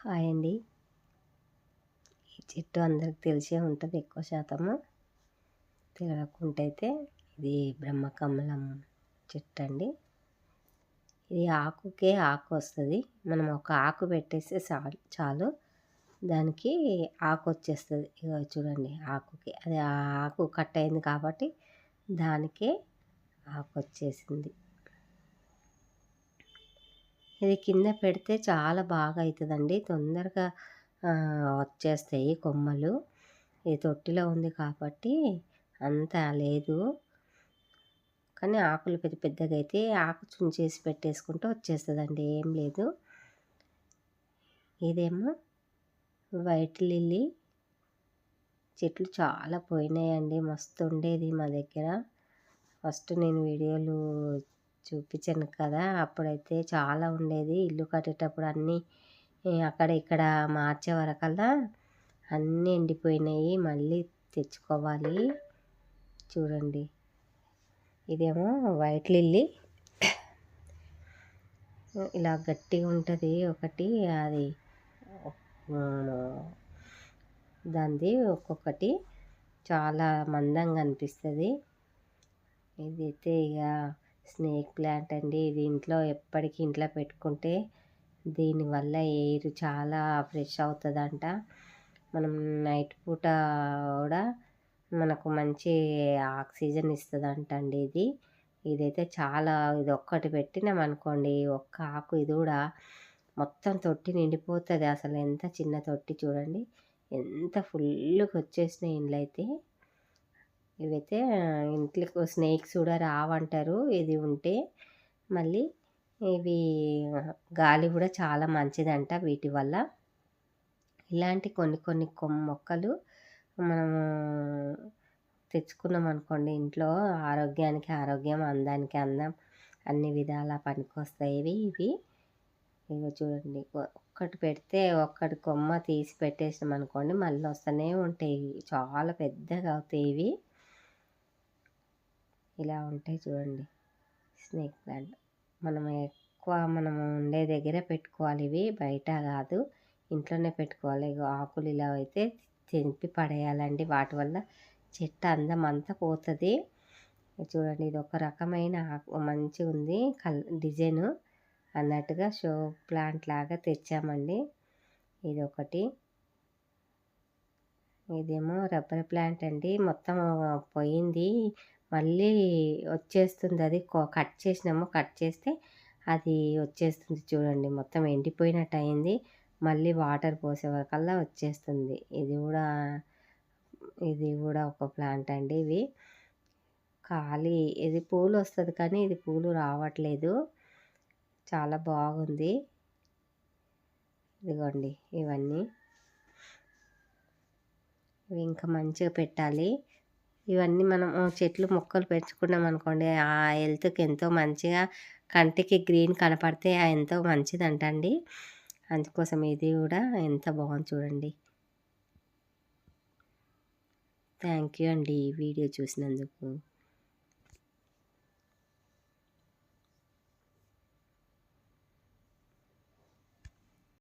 Hi అండి. ఈ చెట్టు అందరికి తెలిసే ఉంటుంది ఎక్కువ శాతము. తెలియకుంటే అయితే ఇది బ్రహ్మకమలం చెట్టు అండి. ఇది ఆకుకే ఆకు వస్తుంది. మనం ఒక ఆకు పెట్టేస్తే చాలు దానికి ఆకు వచ్చేస్తుంది. ఇగో చూడండి ఆకుకి అది ఆ ఆకు కట్ అయింది కాబట్టి దానికే ఆకు వచ్చేసింది. ఇది కింద పెడితే చాలా బాగా అవుతుందండి. తొందరగా వచ్చేస్తాయి కొమ్మలు. ఇది తొట్టిలో ఉంది కాబట్టి అంత లేదు, కానీ ఆకులు పెద్ద పెద్దగా అయితే ఆకు చుంచేసి పెట్టేసుకుంటే వచ్చేస్తుందండి, ఏం లేదు. ఇదేమో వైట్ లిల్లీ చెట్లు చాలా పోయినాయండి. మస్తు ఉండేది మా దగ్గర. ఫస్ట్ నేను వీడియోలు చూపించాను కదా, అప్పుడైతే చాలా ఉండేది. ఇల్లు కట్టేటప్పుడు అన్నీ అక్కడ ఇక్కడ మార్చే వరకల్లా అన్నీ ఎండిపోయినాయి. మళ్ళీ తెచ్చుకోవాలి. చూడండి ఇదేమో వైట్ లిల్లీ, ఇలా గట్టిగా ఉంటుంది ఒకటి, అది దానిది ఒక్కొక్కటి చాలా మందంగా అనిపిస్తుంది. ఇదైతే ఇక స్నేక్ ప్లాంట్ అండి. ఇది ఇంట్లో ఎప్పటికీ ఇంట్లో పెట్టుకుంటే దీనివల్ల ఎయిర్ చాలా ఫ్రెష్ అవుతుందంట. మనం నైట్ పూట కూడా మనకు మంచి ఆక్సిజన్ ఇస్తుందంట అండి. ఇదైతే చాలా, ఇది ఒక్కటి పెట్టినామనుకోండి, ఒక్క ఆకు ఇది కూడా మొత్తం తొట్టి నిండిపోతుంది. అసలు ఎంత చిన్న తొట్టి చూడండి, ఎంత ఫుల్గా వచ్చేసినాయి ఇండ్లు అయితే. ఇవైతే ఇంట్లోకి స్నేక్స్ కూడా రావంటారు ఇది ఉంటే. మళ్ళీ ఇవి గాలి కూడా చాలా మంచిదంట వీటి వల్ల. ఇలాంటి కొన్ని కొన్ని మొక్కలు మనము తెచ్చుకున్నాం అనుకోండి ఇంట్లో, ఆరోగ్యానికి ఆరోగ్యం, అందానికి అందం, అన్ని విధాలా పనికొస్తాయి ఇవి. ఇవి చూడండి, ఒక్కటి పెడితే ఒక్కటి కొమ్మ తీసి పెట్టేసాం అనుకోండి మళ్ళీ వస్తూనే ఉంటాయి. చాలా పెద్దగా అవుతాయి ఇవి. ఇలా ఉంటాయి చూడండి స్నేక్ ప్లాంట్. మనం ఎక్కువ మనం ఉండే దగ్గర పెట్టుకోవాలి, ఇవి బయట కాదు, ఇంట్లోనే పెట్టుకోవాలి. ఆకులు ఇలా అయితే తెంపి పడేయాలండి, వాటి వల్ల చెట్టు అందం అంతా పోతుంది. చూడండి ఇది ఒక రకమైన ఆకు మంచిగా ఉంది, డిజైను అన్నట్టుగా షో ప్లాంట్ లాగా తెచ్చామండి. ఇది ఒకటి. ఇదేమో రబ్బర్ ప్లాంట్ అండి. మొత్తం పోయింది, మళ్ళీ వచ్చేస్తుంది. అది కట్ చేసినాము, కట్ చేస్తే అది వచ్చేస్తుంది చూడండి, మొత్తం ఎండిపోయినట్టు అయింది. మళ్ళీ వాటర్ పోసే వరకల్లా వచ్చేస్తుంది. ఇది కూడా ఒక ప్లాంట్ అండి. ఇది పూలు వస్తుంది కానీ ఇది పూలు రావట్లేదు. చాలా బాగుంది. ఇదిగోండి ఇవన్నీ, ఇవి ఇంకా మంచిగా పెట్టాలి. ఇవన్నీ మనం చెట్లు మొక్కలు పెంచుకున్నాం అనుకోండి, ఆ హెల్త్కి ఎంతో మంచిగా, కంటికి గ్రీన్ కనపడితే ఎంతో మంచిదంటండి. అందుకోసం ఇది కూడా ఎంత బాగుంది చూడండి. థ్యాంక్ యూ అండి ఈ వీడియో చూసినందుకు.